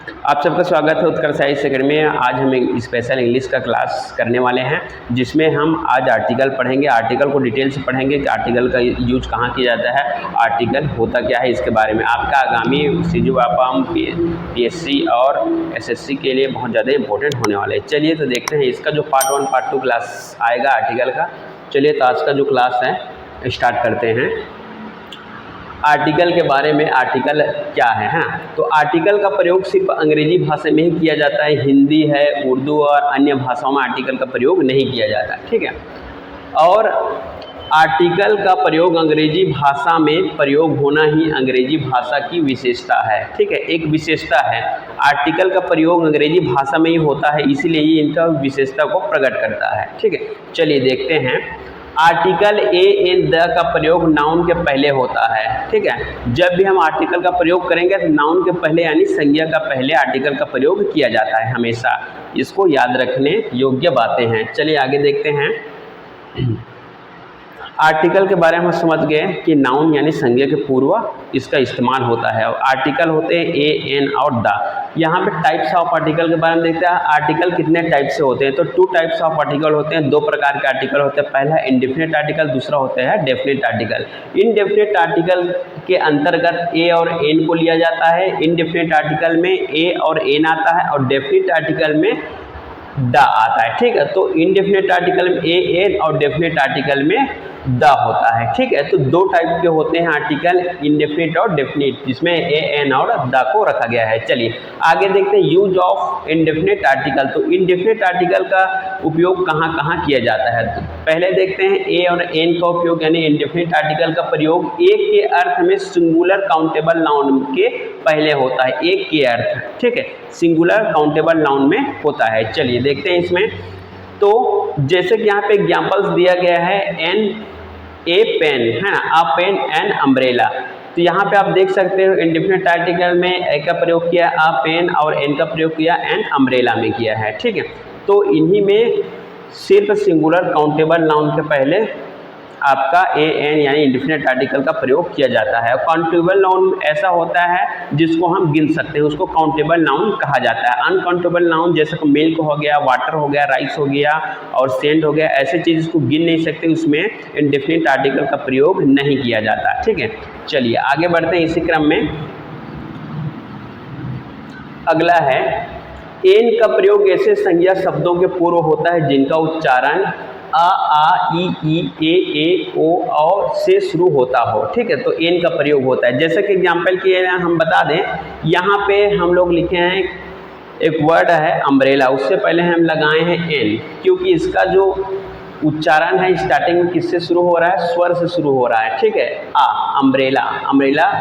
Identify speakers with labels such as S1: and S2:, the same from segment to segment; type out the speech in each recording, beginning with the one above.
S1: आप सबका स्वागत है उत्कर्ष साहित्य अकेडमी में। आज हम एक स्पेशल इंग्लिश का क्लास करने वाले हैं जिसमें हम आज आर्टिकल पढ़ेंगे। आर्टिकल को डिटेल से पढ़ेंगे कि आर्टिकल का यूज कहाँ किया जाता है, आर्टिकल होता क्या है, इसके बारे में आपका आगामी सीजीवापम पीएससी और एसएससी के लिए बहुत ज़्यादा इंपॉर्टेंट होने वाले हैं। चलिए तो देखते हैं इसका जो पार्ट 1 पार्ट 2 क्लास आएगा आर्टिकल का। चलिए तो आज का जो क्लास है स्टार्ट करते हैं। आर्टिकल के बारे में, आर्टिकल क्या है। हाँ, तो आर्टिकल का प्रयोग सिर्फ अंग्रेजी भाषा में ही किया जाता है, हिंदी है, उर्दू और अन्य भाषाओं में आर्टिकल का प्रयोग नहीं किया जाता है। ठीक है, और आर्टिकल का प्रयोग अंग्रेजी भाषा में प्रयोग होना ही अंग्रेजी भाषा की विशेषता है। ठीक है, एक विशेषता है, आर्टिकल का प्रयोग अंग्रेजी भाषा में ही होता है, इसीलिए ये इनका विशेषता को प्रकट करता है। ठीक है, चलिए देखते हैं। आर्टिकल ए एन द का प्रयोग नाउन के पहले होता है। ठीक है, जब भी हम आर्टिकल का प्रयोग करेंगे तो नाउन के पहले यानी संज्ञा का पहले आर्टिकल का प्रयोग किया जाता है हमेशा। इसको याद रखने योग्य बातें हैं। चलिए आगे देखते हैं। आर्टिकल के बारे में हम समझ गए कि नाउन यानी संज्ञा के पूर्व इसका इस्तेमाल होता है। आर्टिकल होते हैं ए एन और द। यहाँ पे टाइप्स ऑफ आर्टिकल के बारे में देखते हैं। आर्टिकल कितने टाइप से होते हैं, तो 2 टाइप्स ऑफ आर्टिकल होते हैं, 2 प्रकार के आर्टिकल होते हैं। पहला है इंडेफिनिट आर्टिकल, दूसरा होता है डेफिनिट आर्टिकल। इंडेफिनिट आर्टिकल के अंतर्गत ए और एन को लिया जाता है। इंडेफिनिट आर्टिकल में ए और एन आता है और डेफिनिट आर्टिकल में द आता है। ठीक है, तो इंडेफिनिट आर्टिकल में ए एन और डेफिनिट आर्टिकल में द होता है। ठीक है, तो 2 टाइप के होते हैं आर्टिकल, इंडेफिनिट और डेफिनिट, जिसमें ए एन और द को रखा गया है। चलिए आगे देखते हैं यूज ऑफ इंडेफिनिट आर्टिकल। तो इंडेफिनिट आर्टिकल का उपयोग कहाँ कहाँ किया जाता है, तो पहले देखते हैं ए और एन का उपयोग, यानी इंडेफिनिट आर्टिकल का प्रयोग एक के अर्थ में सिंगुलर काउंटेबल नाउन के पहले होता है। एक के अर्थ, ठीक है, सिंगुलर काउंटेबल नाउन में होता है। चलिए देखते हैं इसमें। तो जैसे कि यहाँ पे एग्जांपल्स दिया गया है, एन ए पेन है ना, अ पेन एन अम्ब्रेला। तो यहाँ पे आप देख सकते हो इंडेफिनिट आर्टिकल में ए का प्रयोग किया अ पेन और एन का प्रयोग किया एन अम्ब्रेला में किया है। ठीक है, तो इन्हीं में सिर्फ सिंगुलर काउंटेबल नाउन के पहले आपका ए एन यानी इंडेफिनिट आर्टिकल का प्रयोग किया जाता है। काउंटेबल नाउन ऐसा होता है जिसको हम गिन सकते हैं, उसको काउंटेबल नाउन कहा जाता है। अनकाउंटेबल नाउन जैसे कि मिल्क हो गया, वाटर हो गया, राइस हो गया और सेंड हो गया, ऐसे चीज़ को गिन नहीं सकते, उसमें इंडेफिनिट आर्टिकल का प्रयोग नहीं किया जाता। ठीक है, चलिए आगे बढ़ते हैं इसी क्रम में। अगला है, एन का प्रयोग ऐसे संज्ञा शब्दों के पूर्व होता है जिनका उच्चारण आ ई ए ओ और से शुरू होता हो। ठीक है, तो एन का प्रयोग होता है। जैसे कि एग्जांपल के लिए हम बता दें, यहाँ पे हम लोग लिखे हैं एक वर्ड है अम्ब्रेला, उससे पहले हम लगाए हैं एन, क्योंकि इसका जो उच्चारण है स्टार्टिंग में किससे शुरू हो रहा है, स्वर से शुरू हो रहा है। ठीक है, अम्ब्रेला, अम्ब्रेला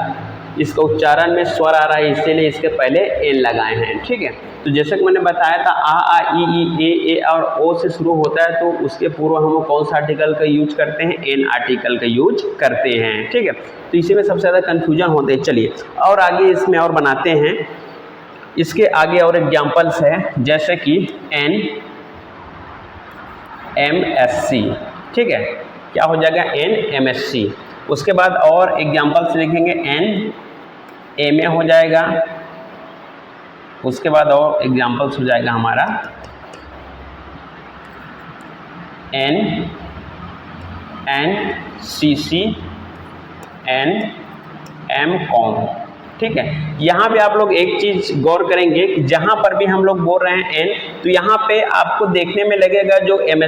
S1: इसका उच्चारण में स्वर आ रहा है, इसीलिए इसके पहले एन लगाए हैं। ठीक है, तो जैसे कि मैंने बताया था आ ई ए और ओ से शुरू होता है, तो उसके पूर्व हम कौन सा आर्टिकल का यूज करते हैं, एन आर्टिकल का यूज करते हैं। ठीक है, तो इसी में सबसे ज़्यादा कन्फ्यूजन होते हैं। चलिए और आगे इसमें और बनाते हैं, इसके आगे और एग्जाम्पल्स है, जैसे कि एन एम एस सी। ठीक है, क्या हो जाएगा, एन एम एस सी। उसके बाद और एग्जाम्पल्स लिखेंगे, एन एम ए हो जाएगा। उसके बाद और एग्जाम्पल्स हो जाएगा हमारा N N C C N M com. ठीक है, यहाँ पे आप लोग एक चीज़ गौर करेंगे कि जहाँ पर भी हम लोग बोल रहे हैं एन, तो यहाँ पे आपको देखने में लगेगा जो एम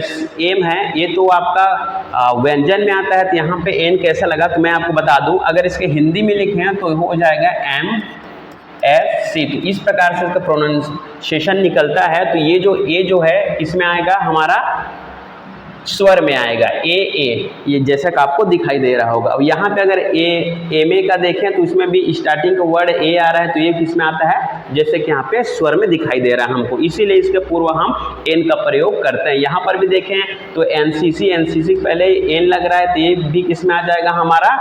S1: है ये तो आपका व्यंजन में आता है, तो यहाँ पे एन कैसा लगा तो मैं आपको बता दूँ। अगर इसके हिंदी में लिखे हैं तो हो जाएगा एम एस सी। तो इस प्रकार से इसका प्रोनाउंसिएशन निकलता है। तो ये जो है इसमें आएगा हमारा स्वर में आएगा ए, ये जैसा कि आपको दिखाई दे रहा होगा। अब यहाँ पे अगर एम ए का देखें तो इसमें भी स्टार्टिंग का वर्ड ए आ रहा है, तो ये किस में आता है, जैसे कि यहाँ पे स्वर में दिखाई दे रहा है हमको, इसीलिए इसके पूर्व हम एन का प्रयोग करते हैं। यहाँ पर भी देखें तो एनसीसी पहले एन लग रहा है, तो ये भी किस में आ जाएगा, हमारा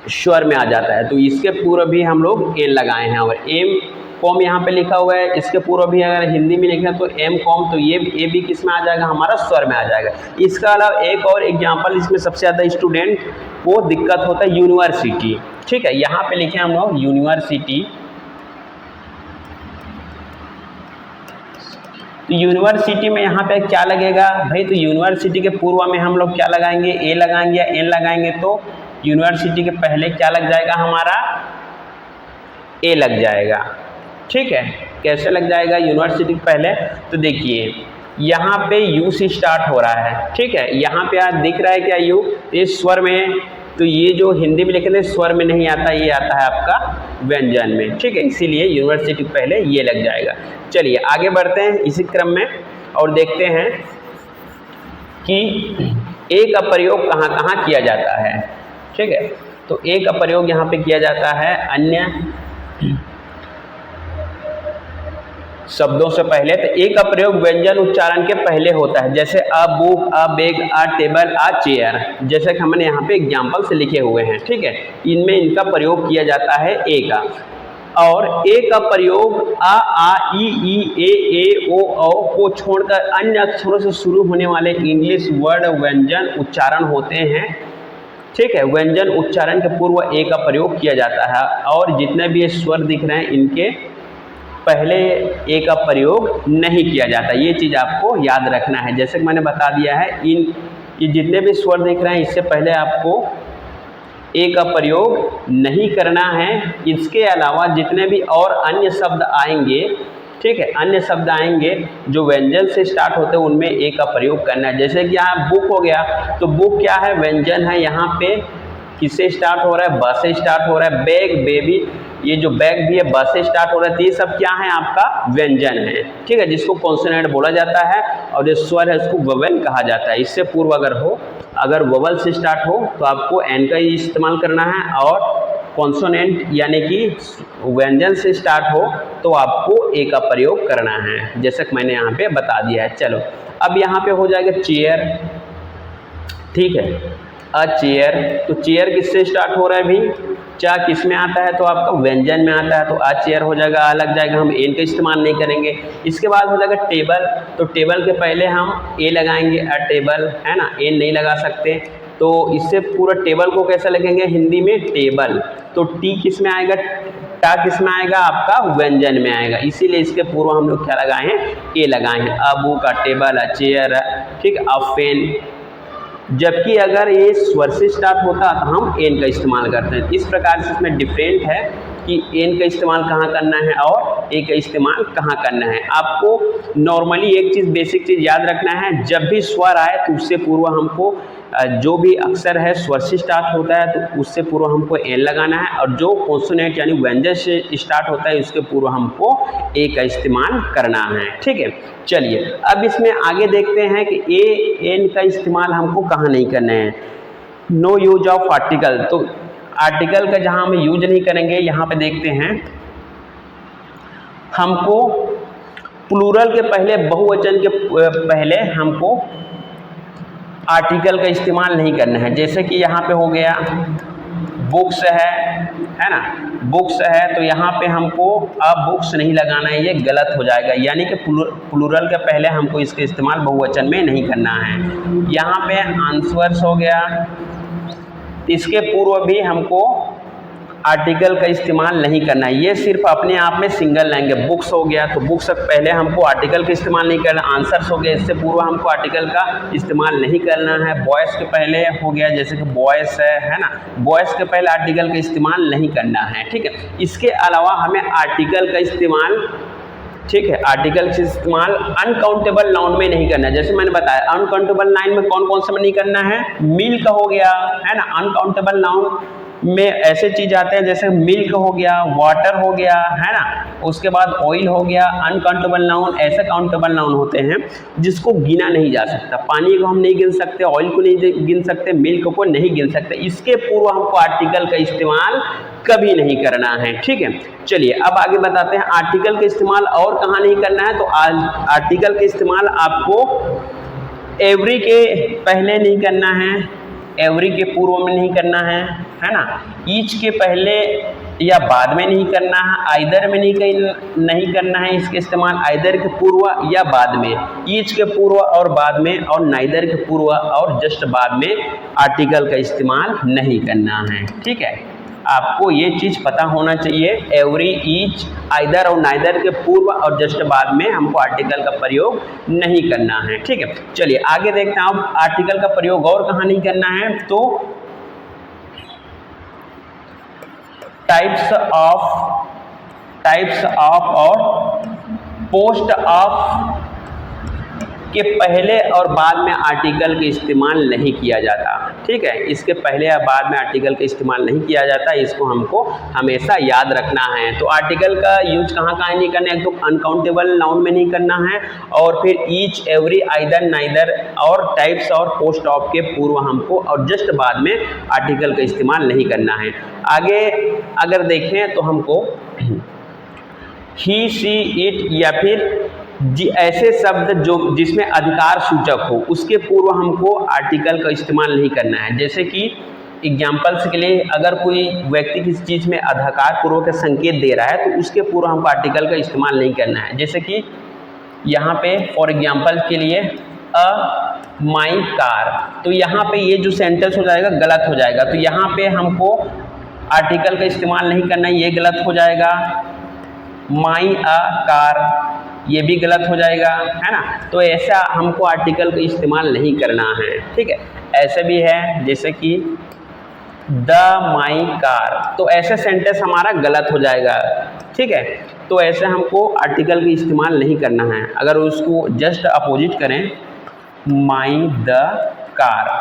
S1: स्वर में आ जाता है। तो इसके पूर्व भी हम लोग एन लगाए हैं। और एम कॉम यहाँ पे लिखा हुआ है, इसके पूर्व भी अगर हिंदी में लिखें तो एम कॉम, तो ये भी किस में आ जाएगा, हमारा स्वर में आ जाएगा। इसका अलावा एक और एग्जांपल इसमें सबसे ज़्यादा स्टूडेंट को दिक्कत होता है यूनिवर्सिटी। ठीक है, यहाँ पे लिखे हम लोग यूनिवर्सिटी, तो यूनिवर्सिटी में यहाँ पे क्या लगेगा भाई, तो यूनिवर्सिटी के पूर्व में हम लोग क्या लगाएंगे, ए लगाएंगे या एन लगाएंगे, तो यूनिवर्सिटी के पहले क्या लग जाएगा हमारा, ए लग जाएगा। ठीक है, कैसे लग जाएगा यूनिवर्सिटी के पहले, तो देखिए यहाँ पे यू से स्टार्ट हो रहा है। ठीक है, यहाँ पे आज दिख रहा है क्या यू, इस स्वर में, तो ये जो हिंदी में लिखे थे स्वर में नहीं आता, ये आता है आपका व्यंजन में। ठीक है, इसीलिए यूनिवर्सिटी पहले ये लग जाएगा। चलिए आगे बढ़ते हैं इसी क्रम में और देखते हैं कि ए का प्रयोग कहाँ कहाँ किया जाता है। ठीक है, तो ए का प्रयोग यहाँ पे किया जाता है अन्य शब्दों से पहले। तो ए का प्रयोग व्यंजन उच्चारण के पहले होता है, जैसे a book, a bag, a table, a chair, जैसे कि हमने यहाँ पे एग्जाम्पल से लिखे हुए हैं। ठीक है, इनमें इनका प्रयोग किया जाता है ए का। और ए का प्रयोग आ ई ए ओ औ को छोड़कर अन्य अक्षरों से शुरू होने वाले इंग्लिश वर्ड व्यंजन उच्चारण होते हैं। ठीक है, व्यंजन उच्चारण के पूर्व ए का प्रयोग किया जाता है और जितने भी ये स्वर दिख रहे हैं इनके पहले ए का प्रयोग नहीं किया जाता। ये चीज़ आपको याद रखना है, जैसे कि मैंने बता दिया है, ये जितने भी स्वर दिख रहे हैं इससे पहले आपको ए का प्रयोग नहीं करना है। इसके अलावा जितने भी और अन्य शब्द आएंगे, ठीक है, अन्य शब्द आएंगे जो व्यंजन से स्टार्ट होते हैं उनमें ए का प्रयोग करना है। जैसे कि यहाँ बुक हो गया, तो बुक क्या है, व्यंजन है। यहाँ पे किससे स्टार्ट हो रहा है, ब से स्टार्ट हो रहा है। बैग, बेबी, ये जो बैग भी है ब से स्टार्ट हो रहा है। तो ये सब क्या है, आपका व्यंजन है। ठीक है, जिसको कॉन्सोनेंट बोला जाता है और जो स्वर है उसको वोवेल कहा जाता है। इससे पूर्व अगर वोवेल से स्टार्ट हो तो आपको एन का ही इस्तेमाल करना है, और कॉन्सोनेंट यानी कि व्यंजन से स्टार्ट हो तो आपको ए का प्रयोग करना है, जैसे कि मैंने यहाँ पे बता दिया है। चलो अब यहाँ पे हो जाएगा चेयर। ठीक है, अ चेयर, तो चेयर किससे स्टार्ट हो रहा है भाई, चा किस में आता है, तो आपका व्यंजन में आता है, तो अ चेयर हो जाएगा, आ लग जाएगा, हम एन का इस्तेमाल नहीं करेंगे। इसके बाद हो जाएगा टेबल, तो टेबल के पहले हम ए लगाएंगे, अ टेबल, है ना, एन नहीं लगा सकते। तो इससे पूरा टेबल को कैसे लगेंगे हिंदी में, टेबल, तो टी किस में आएगा, टा किस में आएगा, आपका व्यंजन में आएगा। इसीलिए इसके पूर्व हम लोग क्या लगाए हैं, ए लगाए हैं। A book, a table, a chair, ठीक, अ पेन। जबकि अगर ये स्वर से स्टार्ट होता तो हम एन का इस्तेमाल करते हैं। इस प्रकार से इसमें डिफरेंट है कि एन का इस्तेमाल कहाँ करना है और ए का इस्तेमाल कहाँ करना है। आपको नॉर्मली एक चीज़, बेसिक चीज़ याद रखना है, जब भी स्वर आए तो उससे पूर्व हमको जो भी अक्षर है स्वर से स्टार्ट होता है तो उससे पूर्व हमको एन लगाना है, और जो कॉन्सोनेंट यानी व्यंजन से स्टार्ट होता है उसके पूर्व हमको ए का इस्तेमाल करना है। ठीक है, चलिए अब इसमें आगे देखते हैं कि ए एन का इस्तेमाल हमको कहाँ नहीं करना है। नो यूज ऑफ आर्टिकल, तो आर्टिकल का जहाँ हम यूज नहीं करेंगे, यहाँ पे देखते हैं हमको प्लूरल के पहले, बहुवचन के पहले हमको आर्टिकल का इस्तेमाल नहीं करना है। जैसे कि यहाँ पे हो गया बुक्स है ना, बुक्स है, तो यहाँ पे हमको अब बुक्स नहीं लगाना है, ये गलत हो जाएगा, यानी कि प्लूरल के पहले हमको इसका इस्तेमाल बहुवचन में नहीं करना है। यहाँ पे आंसर्स हो गया, इसके पूर्व भी हमको आर्टिकल का इस्तेमाल नहीं करना है, ये सिर्फ अपने आप में सिंगल लेंगे। बुक्स हो गया, तो बुक्स पहले हमको आर्टिकल का इस्तेमाल नहीं करना। आंसर्स हो गया, इससे पूर्व हमको आर्टिकल का इस्तेमाल नहीं करना है। बॉयज़ के पहले हो गया, जैसे कि बॉयज़ है ना, बॉयज़ के पहले आर्टिकल का इस्तेमाल नहीं करना है। ठीक है, इसके अलावा हमें आर्टिकल का इस्तेमाल, ठीक है, आर्टिकल का इस्तेमाल अनकाउंटेबल नाउन में नहीं करना है। जैसे मैंने बताया अनकाउंटेबल नाउन में कौन कौन सा में नहीं करना है, मिल्क हो गया, है ना, अनकाउंटेबल नाउन में ऐसे चीज आते हैं जैसे मिल्क हो गया, वाटर हो गया, है ना, उसके बाद ऑयल हो गया। अनकाउंटेबल नाउन ऐसे काउंटेबल नाउन होते हैं जिसको गिना नहीं जा सकता। पानी को हम नहीं गिन सकते, ऑयल को नहीं गिन सकते, मिल्क को नहीं गिन सकते। इसके पूर्व हमको आर्टिकल का इस्तेमाल कभी नहीं करना है। ठीक है, चलिए अब आगे बताते हैं आर्टिकल का इस्तेमाल और कहाँ नहीं करना है। तो आर्टिकल का इस्तेमाल आपको एवरी के पहले नहीं करना है, एवरी के पूर्व में नहीं करना है ना, ईच के पहले या बाद में नहीं करना है, आइदर में नहीं करना है इसके इस्तेमाल, आइदर के पूर्व या बाद में, ईच के पूर्व और बाद में, और नाइदर के पूर्व और जस्ट बाद में आर्टिकल का इस्तेमाल नहीं करना है। ठीक है, आपको ये चीज़ पता होना चाहिए, एवरी, ईच, आइदर और नाइदर के पूर्व और जस्ट बाद में हमको आर्टिकल का प्रयोग नहीं करना है। ठीक है, चलिए आगे देखते हैं। अब आर्टिकल का प्रयोग और कहाँ नहीं करना है, तो टाइप्स ऑफ और पोस्ट ऑफ के पहले और बाद में आर्टिकल का इस्तेमाल नहीं किया जाता। ठीक है, इसके पहले या बाद में आर्टिकल का इस्तेमाल नहीं किया जाता, इसको हमको हमेशा याद रखना है। तो आर्टिकल का यूज कहाँ नहीं करना है, तो अनकाउंटेबल नाउन में नहीं करना है, और फिर ईच, एवरी, आइदर, नाइदर और टाइप्स और पोस्ट ऑफ के पूर्व हमको और जस्ट बाद में आर्टिकल का इस्तेमाल नहीं करना है। आगे अगर देखें तो हमको ही, शी, इट या फिर ऐसे शब्द जो जिसमें अधिकार सूचक हो उसके पूर्व हमको आर्टिकल का इस्तेमाल नहीं करना है। जैसे कि एग्जाम्पल्स के लिए, अगर कोई व्यक्ति किसी चीज़ में अधिकार पूर्वक संकेत दे रहा है तो उसके पूर्व हमको आर्टिकल का इस्तेमाल नहीं करना है। जैसे कि यहाँ पे फॉर एग्जाम्पल के लिए अ माई कार, तो यहाँ पे ये जो सेंटेंस हो जाएगा गलत हो जाएगा, तो यहाँ पे हमको आर्टिकल का इस्तेमाल नहीं करना है, ये गलत हो जाएगा। माई अ कार, ये भी गलत हो जाएगा, है ना। तो ऐसा हमको आर्टिकल का इस्तेमाल नहीं करना है। ठीक है, ऐसे भी है जैसे कि द माई कार, तो ऐसे सेंटेंस हमारा गलत हो जाएगा। ठीक है, तो ऐसे हमको आर्टिकल का इस्तेमाल नहीं करना है। अगर उसको जस्ट अपोजिट करें, माई द कार,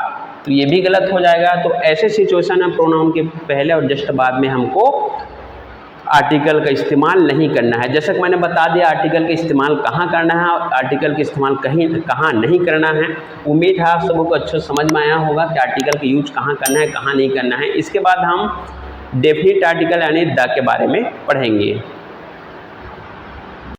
S1: तो ये भी गलत हो जाएगा। तो ऐसे सिचुएशन में प्रोनाउन के पहले और जस्ट बाद में हमको आर्टिकल का इस्तेमाल नहीं करना है। जैसे कि मैंने बता दिया आर्टिकल का इस्तेमाल कहाँ करना है और आर्टिकल का इस्तेमाल कहाँ नहीं करना है। उम्मीद है आप सबको अच्छे समझ में आया होगा कि आर्टिकल का यूज कहाँ करना है, कहाँ नहीं करना है। इसके बाद हम डेफिनेट आर्टिकल यानी द के बारे में पढ़ेंगे।